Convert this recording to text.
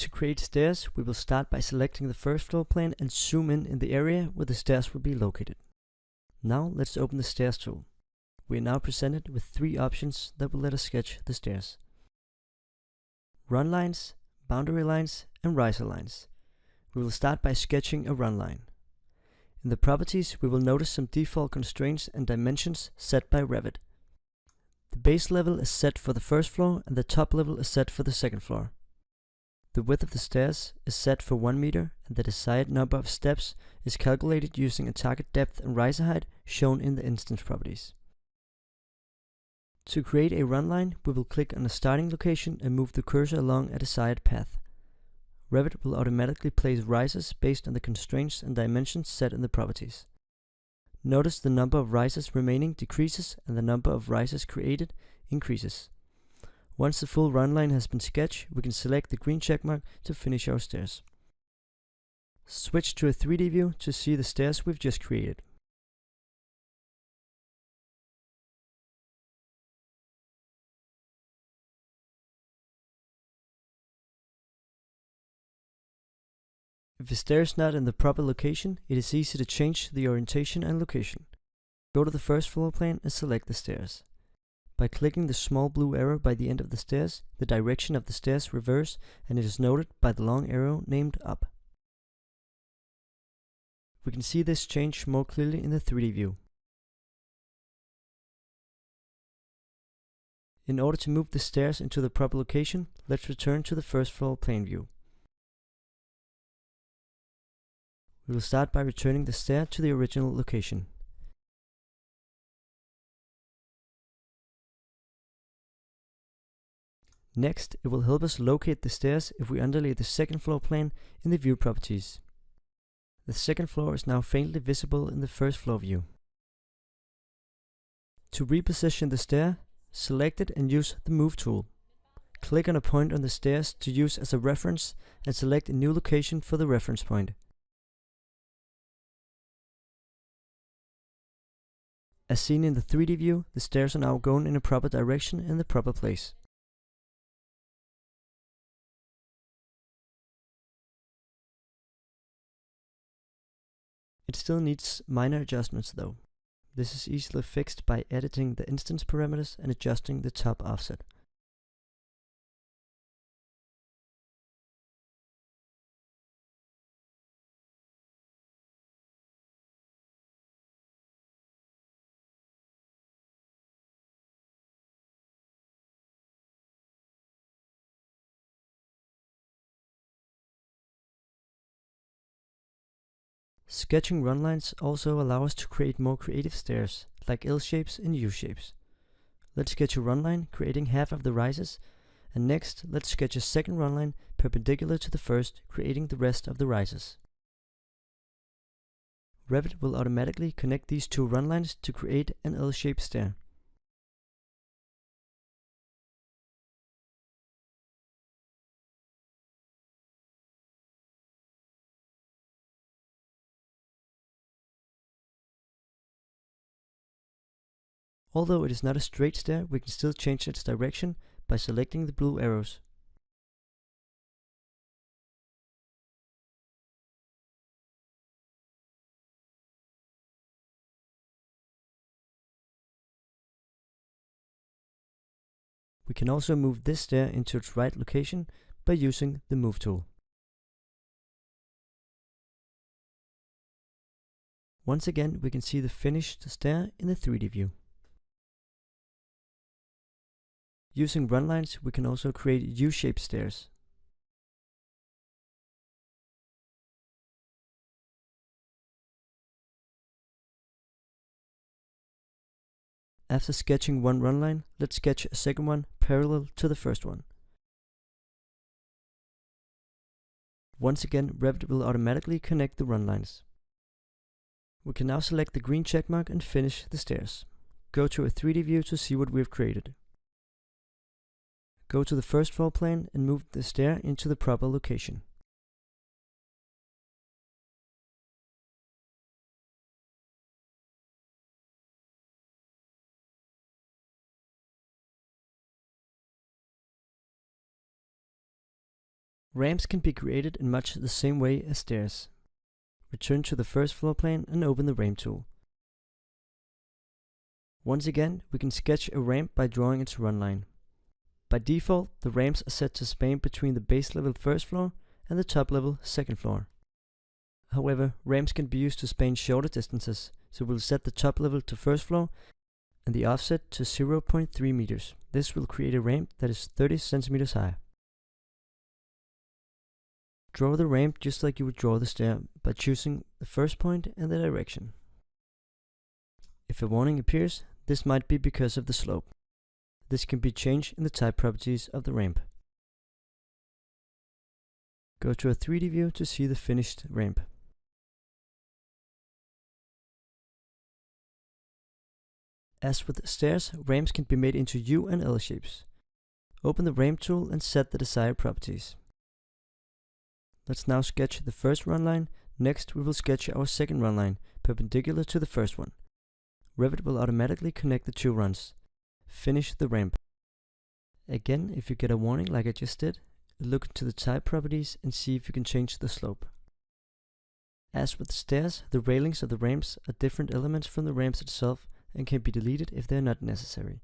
To create stairs, we will start by selecting the first floor plan and zoom in the area where the stairs will be located. Now let's open the Stairs tool. We are now presented with three options that will let us sketch the stairs: run lines, boundary lines, and riser lines. We will start by sketching a run line. In the properties, we will notice some default constraints and dimensions set by Revit. The base level is set for the first floor and the top level is set for the second floor. The width of the stairs is set for 1 meter and the desired number of steps is calculated using a target depth and riser height shown in the instance properties. To create a run line, we will click on the starting location and move the cursor along a desired path. Revit will automatically place risers based on the constraints and dimensions set in the properties. Notice the number of risers remaining decreases and the number of risers created increases. Once the full run line has been sketched, we can select the green checkmark to finish our stairs. Switch to a 3D view to see the stairs we've just created. If the stair is not in the proper location, it is easy to change the orientation and location. Go to the first floor plan and select the stairs. By clicking the small blue arrow by the end of the stairs, the direction of the stairs reverse and it is noted by the long arrow named up. We can see this change more clearly in the 3D view. In order to move the stairs into the proper location, let's return to the first floor plan view. We will start by returning the stair to the original location. Next, it will help us locate the stairs if we underlay the second floor plan in the view properties. The second floor is now faintly visible in the first floor view. To reposition the stair, select it and use the Move tool. Click on a point on the stairs to use as a reference and select a new location for the reference point. As seen in the 3D view, the stairs are now going in a proper direction in the proper place. It still needs minor adjustments though. This is easily fixed by editing the instance parameters and adjusting the top offset. Sketching run lines also allow us to create more creative stairs, like L shapes and U shapes. Let's sketch a run line creating half of the rises, and next let's sketch a second run line perpendicular to the first, creating the rest of the rises. Revit will automatically connect these two run lines to create an L-shaped stair. Although it is not a straight stair, we can still change its direction by selecting the blue arrows. We can also move this stair into its right location by using the Move tool. Once again, we can see the finished stair in the 3D view. Using run lines, we can also create U-shaped stairs. After sketching one run line, let's sketch a second one parallel to the first one. Once again, Revit will automatically connect the run lines. We can now select the green checkmark and finish the stairs. Go to a 3D view to see what we've created. Go to the first floor plan and move the stair into the proper location. Ramps can be created in much the same way as stairs. Return to the first floor plan and open the ramp tool. Once again, we can sketch a ramp by drawing its run line. By default, the ramps are set to span between the base level first floor and the top level second floor. However, ramps can be used to span shorter distances, so we'll set the top level to first floor and the offset to 0.3 meters. This will create a ramp that is 30 centimeters high. Draw the ramp just like you would draw the stair by choosing the first point and the direction. If a warning appears, this might be because of the slope. This can be changed in the type properties of the ramp. Go to a 3D view to see the finished ramp. As with stairs, ramps can be made into U and L shapes. Open the ramp tool and set the desired properties. Let's now sketch the first run line. Next, we will sketch our second run line, perpendicular to the first one. Revit will automatically connect the two runs. Finish the ramp. Again, if you get a warning like I just did, look into the type properties and see if you can change the slope. As with stairs, the railings of the ramps are different elements from the ramps itself and can be deleted if they are not necessary.